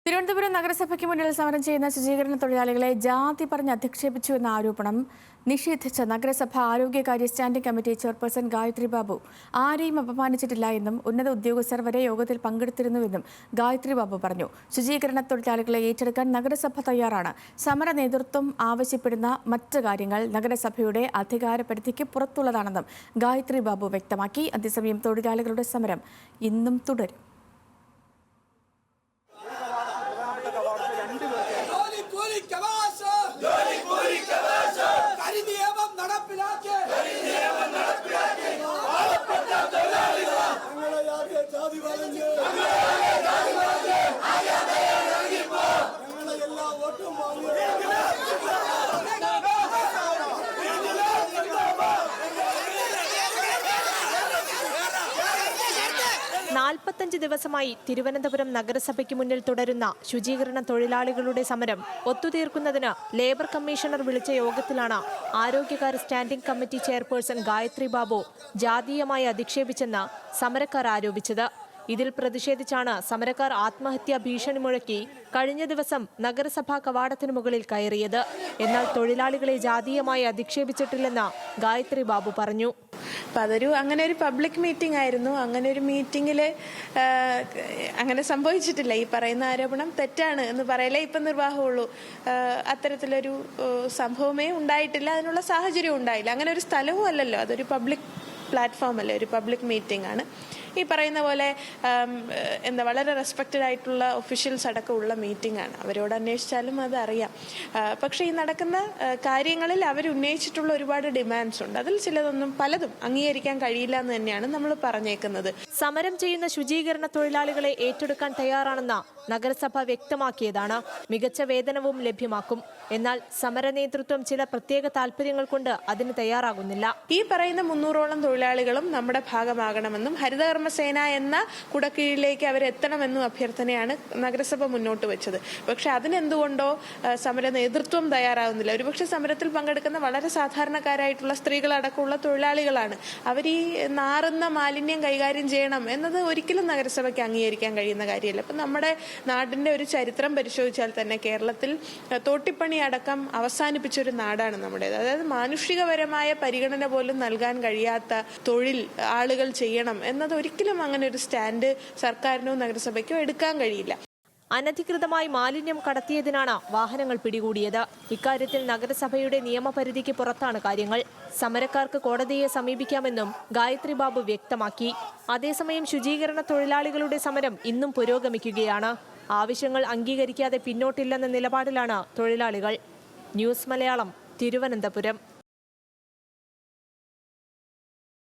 തിരുവനന്തപുരം നഗരസഭയ്ക്ക് മുന്നിൽ സമരം ചെയ്യുന്ന ശുചീകരണ തൊഴിലാളികളെ ജാതി പറഞ്ഞ് അധിക്ഷേപിച്ചുവെന്ന ആരോപണം നിഷേധിച്ച നഗരസഭ ആരോഗ്യകാര്യ standing committee chairperson Gayathri Babu ആരെയും അപമാനിച്ചിട്ടില്ല എന്നും ഉന്നത ഉദ്യോഗസ്ഥർ വരെ യോഗത്തിൽ പങ്കെടുത്തിരുന്നുവെന്നും ഗായത്രി ബാബു പറഞ്ഞു. ശുചീകരണ തൊഴിലാളികളെ ഏറ്റെടുക്കാൻ നഗരസഭ തയ്യാറാണ്. സമര നേതൃത്വം ആവശ്യപ്പെടുന്ന മറ്റ് കാര്യങ്ങൾ നഗരസഭയുടെ അധികാരപരിധിക്ക് പുറത്തുള്ളതാണെന്നും ഗായത്രി ബാബു വ്യക്തമാക്കി. അതേസമയം തൊഴിലാളികളുടെ സമരം ഇന്നും തുടരും. ദിവസമായി തിരുവനന്തപുരം നഗരസഭയ്ക്ക് മുന്നിൽ തുടരുന്ന ശുചീകരണ തൊഴിലാളികളുടെ സമരം ഒത്തുതീർക്കുന്നതിന് ലേബർ കമ്മീഷണർ വിളിച്ച യോഗത്തിലാണ് ആരോഗ്യകാര്യ standing committee chairperson Gayathri Babu ജാതീയമായി അധിക്ഷേപിച്ചെന്ന് സമരക്കാർ ആരോപിച്ചത്. ഇതിൽ പ്രതിഷേധിച്ചാണ് സമരക്കാർ ആത്മഹത്യാ ഭീഷണി മുഴക്കി കഴിഞ്ഞ ദിവസം നഗരസഭാ കവാടത്തിന് മുകളിൽ കയറിയത്. എന്നാൽ തൊഴിലാളികളെ ജാതീയമായി അധിക്ഷേപിച്ചിട്ടില്ലെന്ന് ഗായത്രി ബാബു പറഞ്ഞു. അപ്പം അങ്ങനെ ഒരു പബ്ലിക് മീറ്റിംഗ് ആയിരുന്നു. അങ്ങനെ ഒരു മീറ്റിംഗിൽ അങ്ങനെ സംഭവിച്ചിട്ടില്ല. ഈ പറയുന്ന ആരോപണം തെറ്റാണ് എന്ന് പറയലേ ഇപ്പം നിർവാഹമുള്ളൂ. അത്തരത്തിലൊരു സംഭവമേ ഉണ്ടായിട്ടില്ല, അതിനുള്ള സാഹചര്യം ഉണ്ടായില്ല. അങ്ങനെ ഒരു സ്ഥലവും അല്ലല്ലോ, അതൊരു പബ്ലിക് പ്ലാറ്റ്ഫോം അല്ലേ, ഒരു പബ്ലിക് മീറ്റിംഗ് ആണ്. ഈ പറയുന്ന പോലെ വളരെ റെസ്പെക്റ്റഡ് ആയിട്ടുള്ള ഒഫീഷ്യൽസ് അടക്കമുള്ള മീറ്റിംഗ് ആണ്. അവരോട് അന്വേഷിച്ചാലും അത് അറിയാം. പക്ഷേ ഈ നടക്കുന്ന കാര്യങ്ങളിൽ അവർ ഉന്നയിച്ചിട്ടുള്ള ഒരുപാട് ഡിമാൻഡ്സ് ഉണ്ട്. അതിൽ പലതും അംഗീകരിക്കാൻ കഴിയില്ല എന്ന് തന്നെയാണ് നമ്മൾ പറഞ്ഞേക്കുന്നത്. സമരം ചെയ്യുന്ന ശുചീകരണ തൊഴിലാളികളെ ഏറ്റെടുക്കാൻ തയ്യാറാണെന്ന് നഗരസഭ വ്യക്തമാക്കിയതാണ്. മികച്ച വേതനവും ലഭ്യമാക്കും. എന്നാൽ സമര നേതൃത്വം ചില പ്രത്യേക താല്പര്യങ്ങൾ കൊണ്ട് അതിന് തയ്യാറാകുന്നില്ല. ഈ പറയുന്ന 300ഓളം തൊഴിലാളികളും നമ്മുടെ ഭാഗമാകണമെന്നും ഹരിതകർമ്മസേന എന്ന കുടക്കീഴിലേക്ക് അവരെത്തണമെന്നും അഭ്യർത്ഥനയാണ് നഗരസഭ മുന്നോട്ട് വെച്ചത്. പക്ഷെ അതിനെന്തുകൊണ്ടോ സമര നേതൃത്വം തയ്യാറാകുന്നില്ല. ഒരുപക്ഷെ സമരത്തിൽ പങ്കെടുക്കുന്ന വളരെ സാധാരണക്കാരായിട്ടുള്ള സ്ത്രീകളടക്കമുള്ള തൊഴിലാളികളാണ്. അവർ ഈ നാറുന്ന മാലിന്യം കൈകാര്യം ചെയ്യണം എന്നത് ഒരിക്കലും നഗരസഭയ്ക്ക് അംഗീകരിക്കാൻ കഴിയുന്ന കാര്യമല്ല. അപ്പം നമ്മുടെ നാടിന്റെ ഒരു ചരിത്രം പരിശോധിച്ചാൽ തന്നെ കേരളത്തിൽ തോട്ടിപ്പണി അടക്കം അവസാനിപ്പിച്ചൊരു നാടാണ് നമ്മുടേത്. അതായത് മാനുഷികപരമായ പരിഗണന പോലും നൽകാൻ കഴിയാത്ത തൊഴിൽ ആളുകൾ ചെയ്യണം എന്നത് ഒരിക്കലും അങ്ങനെ ഒരു സ്റ്റാൻഡ് സർക്കാരിനോ നഗരസഭയ്ക്കോ എടുക്കാൻ കഴിയില്ല. അനധികൃതമായി മാലിന്യം കടത്തിയതിനാണ് വാഹനങ്ങൾ പിടികൂടിയത്. ഇക്കാര്യത്തിൽ നഗരസഭയുടെ നിയമപരിധിക്ക് പുറത്താണ് കാര്യങ്ങൾ. സമരക്കാർക്ക് കോടതിയെ സമീപിക്കാമെന്നും ഗായത്രി ബാബു വ്യക്തമാക്കി. അതേസമയം ശുചീകരണ തൊഴിലാളികളുടെ സമരം ഇന്നും പുരോഗമിക്കുകയാണ്. ആവശ്യങ്ങൾ അംഗീകരിക്കാതെ പിന്നോട്ടില്ലെന്ന നിലപാടിലാണ് തൊഴിലാളികൾ. ന്യൂസ് മലയാളം, തിരുവനന്തപുരം.